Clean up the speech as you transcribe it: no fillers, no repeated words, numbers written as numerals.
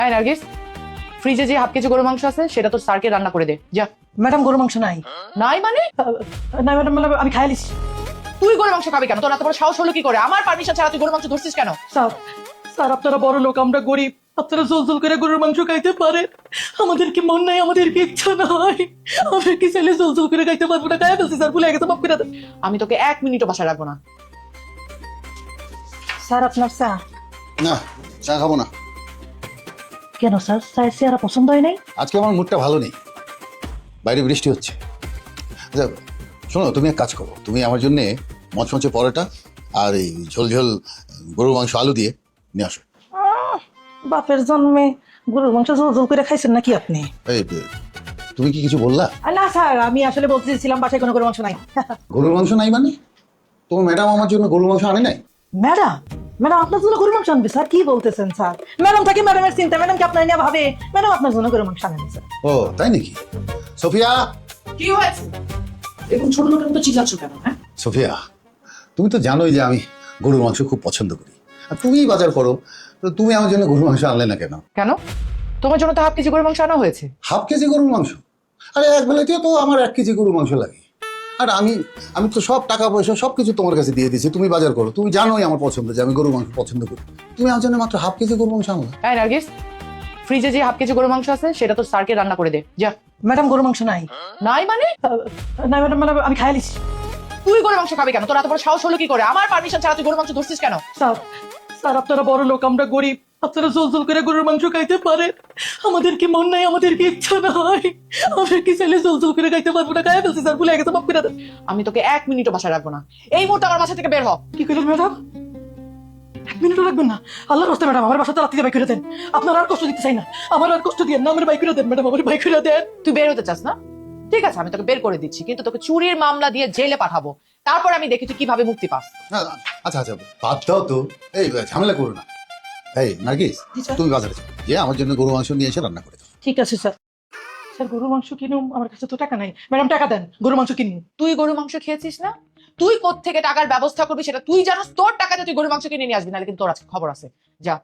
এই নার্গিস, ফ্রিজে যে হাফ কেজি গরু মাংস আছে সেটা তোর স্যারকে রান্না করে দে যা। ম্যাডাম গরু মাংস নাই। নাই মানে? না ম্যাডাম, মানে আমি খাইলিস। তুই গরু মাংস খাবি কেন? তোর এত বড় সাহস হলো কি করে? আমার পারমিশন ছাড়া তুই গরু মাংস ধরছিস কেন? স্যার স্যার আপনারা বড় লোক, আমরা গরিব। আপনারা জল জল করে গরুর মাংস খাইতে পারেন, আমাদের কি মন নাই, আমাদের কি ইচ্ছা নাই। আমরা কি চাইলে জল জল করে খাইতে পারবো না? খাই ফেলছি স্যার, ভুলে গেছে, মাফ করে দেন। আমি তোকে 1 মিনিটও বাসায় রাখবো না। স্যার আপনার চা। না, চা খাবো না। কেন স্যার, চায়ের চেহারা পছন্দ হয় নাই? আজকে আমার মুডটা ভালো নেই, বাইরে বৃষ্টি হচ্ছে। আচ্ছা, শোনো, তুমি এক কাজ করো, তুমি আমার জন্য মচমচে পরোটা আর এই ঝোল ঝোল গরুর মাংস আলু দিয়ে নিয়ে আসো। বাপের জন্মে গরুর মাংস জল জল করে খাইছেন নাকি আপনি? এই, তুমি কি কিছু বললা? না স্যার, আমি আসলে বলতেছিলাম বাসায় কোনো গরুর মাংস নাই। গরুর মাংস নাই মানে? তোমার ম্যাডাম আমার জন্য গরুর মাংস আনে নাই? ম্যাডাম, ম্যাডাম আপনার জন্য গরুর মাংস আনবে স্যার? কি বলতেছেন স্যার? ম্যাডাম থাকে ম্যাডামের চিন্তা, ম্যাডাম কি আপনার নিয়ে ভাবে? ম্যাডাম আপনার জন্য গরুর মাংস আনেন স্যার। ও তাই নাকি? সোফিয়া, কি হয়েছে? এরকম ছোট লোকের মতো চিল্লাচ্ছ কেন? হ্যাঁ, সোফিয়া, তুমি তো জানোই যে আমি গরুর মাংস খুব পছন্দ করি, আর তুমিই বাজার করো, তো তুমি আমার জন্য গরুর মাংস আনলে না কেন? কেন? তোমার জন্য তো হাফ কেজি গরু মাংস আনা হয়েছে। হাফ কেজি গরুর মাংস? আরে এক বেলাতেও তো আমার 1 কেজি গরুর মাংস লাগে। আর আমি আমি তো সব টাকা পয়সা সবকিছু তোমার কাছে দিয়ে দিয়েছি, তুমি বাজার করো, তুমি জানোই আমার পছন্দ, যে আমি গরুর মাংস পছন্দ করি। তুমি আমার জন্য মাত্র হাফ কেজি গরুর মাংস আনলা? এই নার্গিস, ফ্রিজে যে হাফ কেজি গরু মাংস আছে সেটা তোর স্যারকে রান্না করে দে যা। ম্যাডাম গরুর মাংস নাই। নাই মানে? না ম্যাডাম, মানে আমি খাইলিস। তুই গরু মাংস খাবি কেন? তোর এত বড় সাহস হলো কি করে? আমার পারমিশন ছাড়া তুই গরু মাংস ধরছিস কেন? স্যার স্যার আপনারা বড় লোক, আমরা গরিব। আপনারা জল জল করে গরুর মাংস খাইতে পারেন, আমাদের কি মন নাই, আমাদের কি ইচ্ছা নাই। আমরা কি চাইলে জল জল করে খাইতে পারবো না? খাই ফেলছি স্যার, ভুলে গেছে, মাফ করে দেন। আমি তোকে 1 মিনিটও বাসায় রাখবো না। এই মুহূর্তে আমার বাসা থেকে বের হ। কি করলেন ম্যাডাম? 1 মিনিটও লাগবেন না? আল্লাহর রাস্তায় ম্যাডাম, আমার বাসাতে রাত্রিতে বাইক করে দেন। আপনার আর কষ্ট দিতে চাই না, আমার আর কষ্ট দিয়ে না, আমার বাইক করে দেন ম্যাডাম, আমার বাইক করে দেন। তুই বের হতে চাস না? ঠিক আছে, আমি তোকে বের করে দিচ্ছি, কিন্তু তোকে চুরির মামলা দিয়ে জেলে পাঠাবো। তারপর আমি দেখি তুই কিভাবে মুক্তি পাস। না, আচ্ছা আচ্ছা, বাদ দাও তো, এই ঝামেলা করো না। এই নার্গিস, জি স্যার। তুমি বাজারে যাও, যে আমার জন্য গরুর মাংস নিয়ে এসে রান্না করে দাও। ঠিক আছে স্যার। স্যার গরুর মাংস কিনুম, আমার কাছে তো টাকা নাই। ম্যাডাম টাকা দেন, গরুর মাংস কিনুন। তুই গরু মাংস খেয়েছিস না? তুই কোত্থেকে টাকার ব্যবস্থা করবি সেটা তুই জানোস। তোর টাকাতে তুই গরু মাংস কিনে নিয়ে আসবি, নাহলে কিন্তু তোর আজকে খবর আছে। যা।